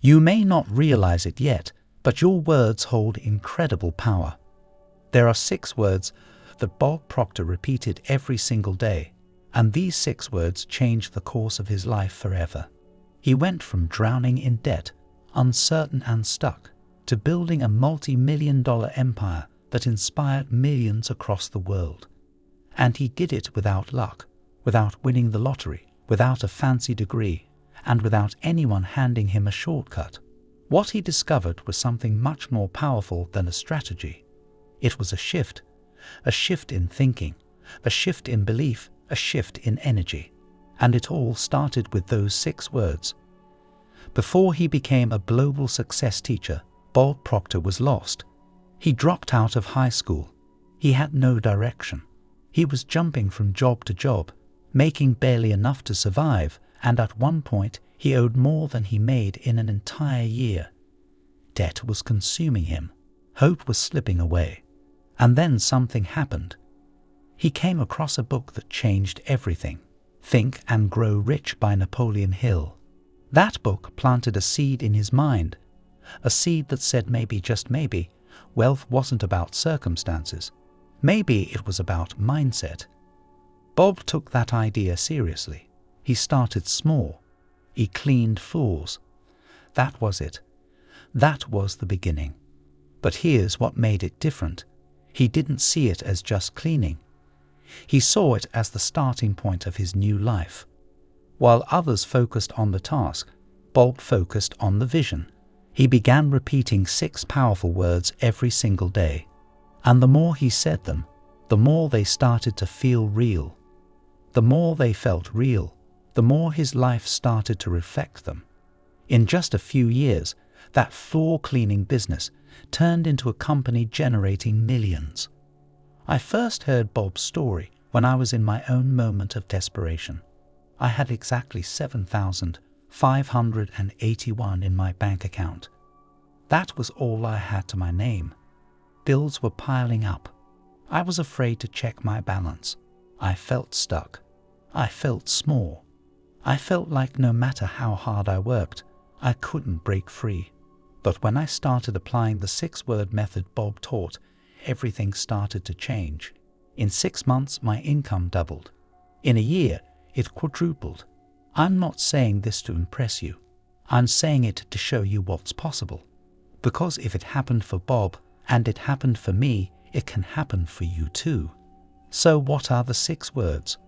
You may not realize it yet, but your words hold incredible power. There are 6 words that Bob Proctor repeated every single day, and these 6 words changed the course of his life forever. He went from drowning in debt, uncertain and stuck, to building a multi-million-dollar empire that inspired millions across the world. And he did it without luck, without winning the lottery, without a fancy degree, and without anyone handing him a shortcut. What he discovered was something much more powerful than a strategy. It was a shift in thinking, a shift in belief, a shift in energy. And it all started with those 6 words. Before he became a global success teacher, Bob Proctor was lost. He dropped out of high school. He had no direction. He was jumping from job to job, making barely enough to survive, and at one point he owed more than he made in an entire year. Debt was consuming him. Hope was slipping away. And then something happened. He came across a book that changed everything. Think and Grow Rich by Napoleon Hill. That book planted a seed in his mind, a seed that said maybe, just maybe, wealth wasn't about circumstances. Maybe it was about mindset. Bob took that idea seriously. He started small. He cleaned floors. That was it. That was the beginning. But here's what made it different. He didn't see it as just cleaning. He saw it as the starting point of his new life. While others focused on the task, Bob focused on the vision. He began repeating 6 powerful words every single day. And the more he said them, the more they started to feel real. The more they felt real, the more his life started to reflect them. In just a few years, that floor cleaning business turned into a company generating millions. I first heard Bob's story when I was in my own moment of desperation. I had exactly $7,581 in my bank account. That was all I had to my name. Bills were piling up. I was afraid to check my balance. I felt stuck. I felt small. I felt like no matter how hard I worked, I couldn't break free. But when I started applying the 6-word method Bob taught, everything started to change. In 6 months, my income doubled. In a year, it quadrupled. I'm not saying this to impress you. I'm saying it to show you what's possible. Because if it happened for Bob, and it happened for me, it can happen for you too. So what are the 6 words?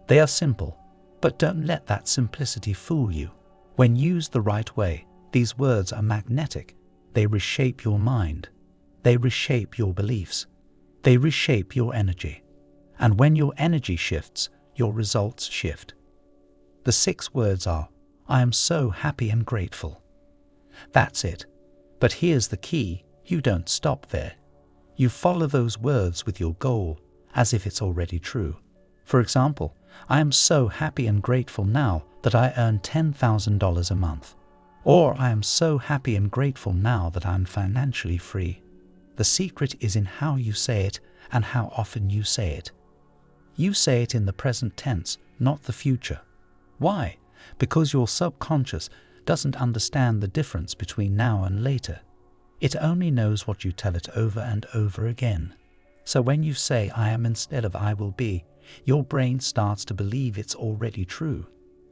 They are simple, but don't let that simplicity fool you. When used the right way, these words are magnetic. They reshape your mind. They reshape your beliefs. They reshape your energy. And when your energy shifts, your results shift. The 6 words are, I am so happy and grateful. That's it. But here's the key, you don't stop there. You follow those words with your goal, as if it's already true. For example, I am so happy and grateful now that I earn $10,000 a month. Or I am so happy and grateful now that I'm financially free. The secret is in how you say it and how often you say it. You say it in the present tense, not the future. Why? Because your subconscious doesn't understand the difference between now and later. It only knows what you tell it over and over again. So when you say I am instead of I will be, your brain starts to believe it's already true.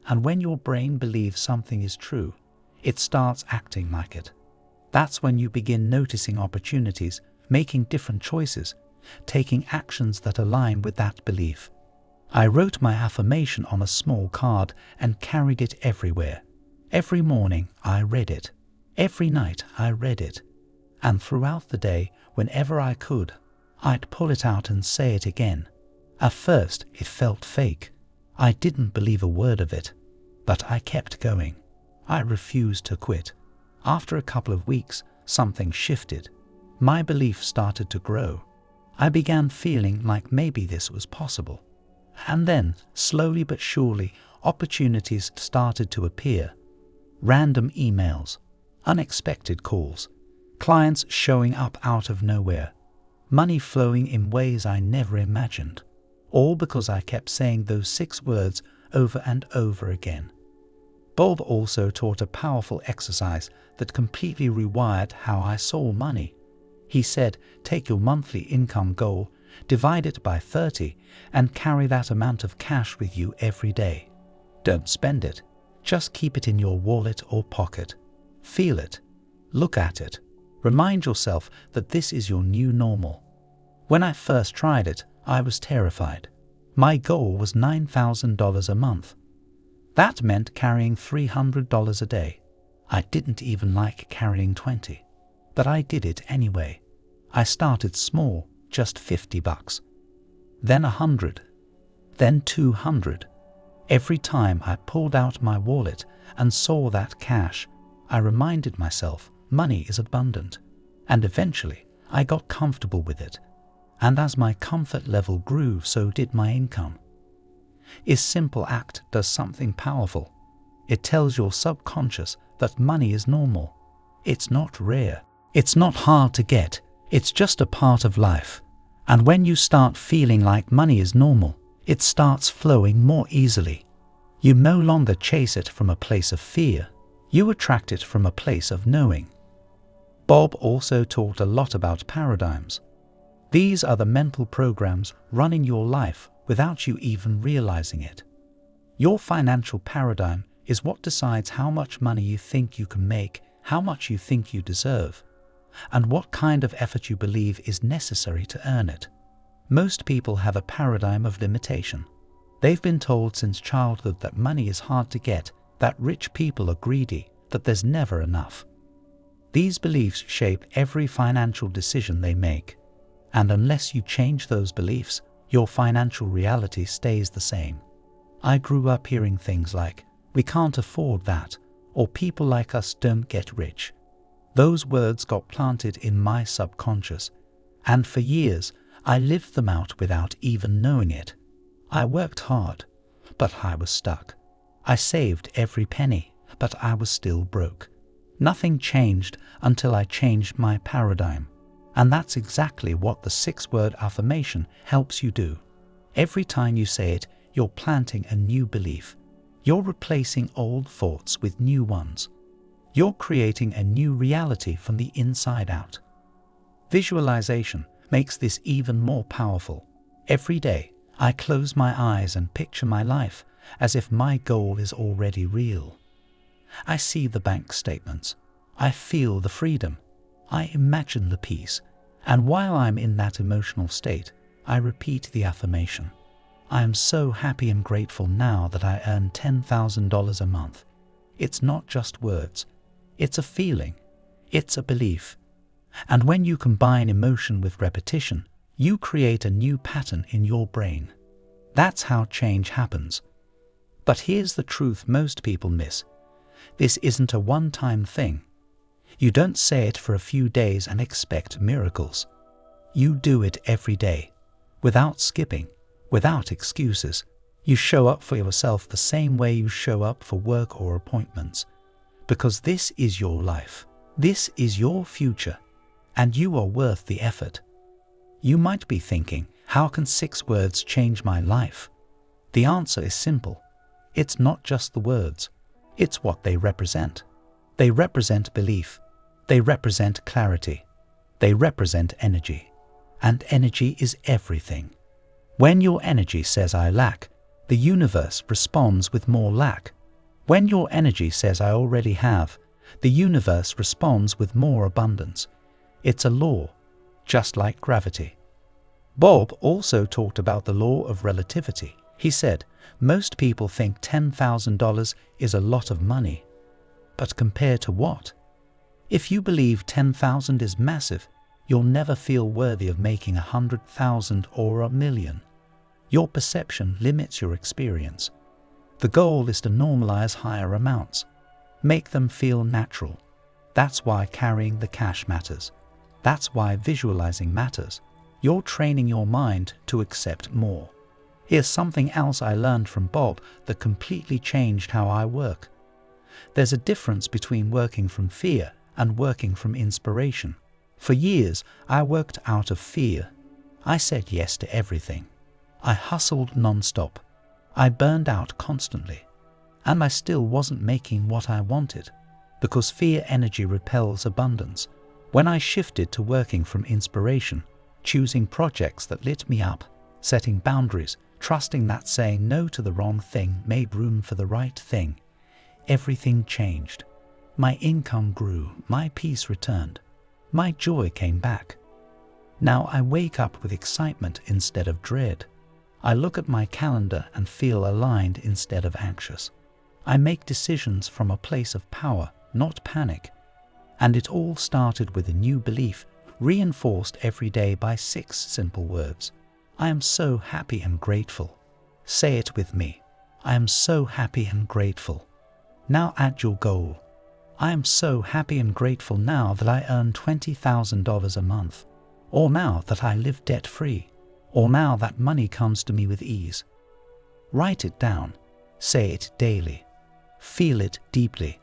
And when your brain believes something is true, it starts acting like it. That's when you begin noticing opportunities, making different choices, taking actions that align with that belief. I wrote my affirmation on a small card and carried it everywhere. Every morning I read it. Every night I read it. And throughout the day, whenever I could, I'd pull it out and say it again. At first, it felt fake. I didn't believe a word of it. But I kept going. I refused to quit. After a couple of weeks, something shifted. My belief started to grow. I began feeling like maybe this was possible. And then, slowly but surely, opportunities started to appear. Random emails, unexpected calls, clients showing up out of nowhere, money flowing in ways I never imagined, all because I kept saying those 6 words over and over again. Bob also taught a powerful exercise that completely rewired how I saw money. He said, take your monthly income goal, divide it by 30, and carry that amount of cash with you every day. Don't spend it. Just keep it in your wallet or pocket. Feel it. Look at it. Remind yourself that this is your new normal. When I first tried it, I was terrified. My goal was $9,000 a month. That meant carrying $300 a day. I didn't even like carrying 20, but I did it anyway. I started small, just $50. Then 100, then 200. Every time I pulled out my wallet and saw that cash, I reminded myself money is abundant. And eventually, I got comfortable with it. And as my comfort level grew, so did my income. This simple act does something powerful. It tells your subconscious that money is normal. It's not rare. It's not hard to get. It's just a part of life. And when you start feeling like money is normal, it starts flowing more easily. You no longer chase it from a place of fear. You attract it from a place of knowing. Bob also taught a lot about paradigms. These are the mental programs running your life without you even realizing it. Your financial paradigm is what decides how much money you think you can make, how much you think you deserve, and what kind of effort you believe is necessary to earn it. Most people have a paradigm of limitation. They've been told since childhood that money is hard to get, that rich people are greedy, that there's never enough. These beliefs shape every financial decision they make, and unless you change those beliefs, your financial reality stays the same. I grew up hearing things like, we can't afford that, or people like us don't get rich. Those words got planted in my subconscious, and for years I lived them out without even knowing it. I worked hard, but I was stuck. I saved every penny, but I was still broke. Nothing changed until I changed my paradigm. And that's exactly what the 6-word affirmation helps you do. Every time you say it, you're planting a new belief. You're replacing old thoughts with new ones. You're creating a new reality from the inside out. Visualization makes this even more powerful. Every day, I close my eyes and picture my life as if my goal is already real. I see the bank statements. I feel the freedom. I imagine the peace, and while I'm in that emotional state, I repeat the affirmation. I am so happy and grateful now that I earn $10,000 a month. It's not just words. It's a feeling. It's a belief. And when you combine emotion with repetition, you create a new pattern in your brain. That's how change happens. But here's the truth most people miss. This isn't a one-time thing. You don't say it for a few days and expect miracles. You do it every day, without skipping, without excuses. You show up for yourself the same way you show up for work or appointments. Because this is your life. This is your future. And you are worth the effort. You might be thinking, how can 6 words change my life? The answer is simple. It's not just the words. It's what they represent. They represent belief. They represent clarity. They represent energy. And energy is everything. When your energy says I lack, the universe responds with more lack. When your energy says I already have, the universe responds with more abundance. It's a law, just like gravity. Bob also talked about the law of relativity. He said, most people think $10,000 is a lot of money. But compared to what? If you believe 10,000 is massive, you'll never feel worthy of making 100,000 or a million. Your perception limits your experience. The goal is to normalize higher amounts. Make them feel natural. That's why carrying the cash matters. That's why visualizing matters. You're training your mind to accept more. Here's something else I learned from Bob that completely changed how I work. There's a difference between working from fear and working from inspiration. For years, I worked out of fear. I said yes to everything. I hustled non-stop. I burned out constantly. and I still wasn't making what I wanted, because fear energy repels abundance. When I shifted to working from inspiration, choosing projects that lit me up, setting boundaries, trusting that saying no to the wrong thing made room for the right thing, everything changed. My income grew, my peace returned, my joy came back. Now I wake up with excitement instead of dread. I look at my calendar and feel aligned instead of anxious. I make decisions from a place of power, not panic. And it all started with a new belief, reinforced every day by 6 simple words. I am so happy and grateful. Say it with me. I am so happy and grateful. Now add your goal. I am so happy and grateful now that I earn $20,000 a month, or now that I live debt-free, or now that money comes to me with ease. Write it down. Say it daily. Feel it deeply.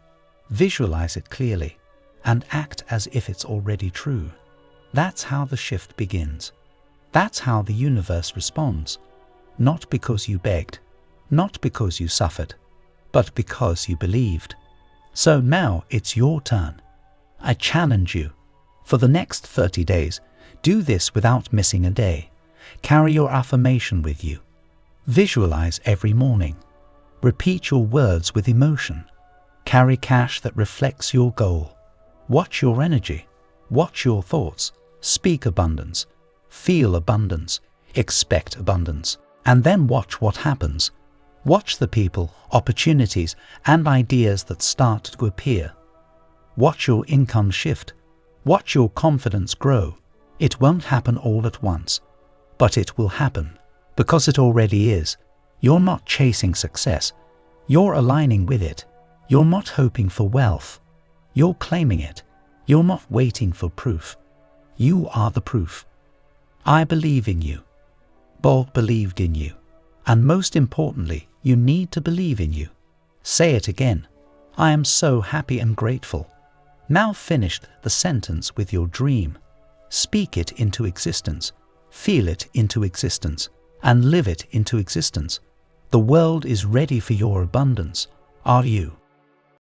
Visualize it clearly, and act as if it's already true. That's how the shift begins. That's how the universe responds. Not because you begged, not because you suffered, but because you believed. So now it's your turn. I challenge you. For the next 30 days, do this without missing a day. Carry your affirmation with you. Visualize every morning. Repeat your words with emotion. Carry cash that reflects your goal. Watch your energy. Watch your thoughts. Speak abundance. Feel abundance. Expect abundance. And then watch what happens. Watch the people, opportunities, and ideas that start to appear. Watch your income shift. Watch your confidence grow. It won't happen all at once, but it will happen, because it already is. You're not chasing success. You're aligning with it. You're not hoping for wealth. You're claiming it. You're not waiting for proof. You are the proof. I believe in you. Bob believed in you. And most importantly, you need to believe in you. Say it again. I am so happy and grateful. Now finish the sentence with your dream. Speak it into existence. Feel it into existence. And live it into existence. The world is ready for your abundance. Are you?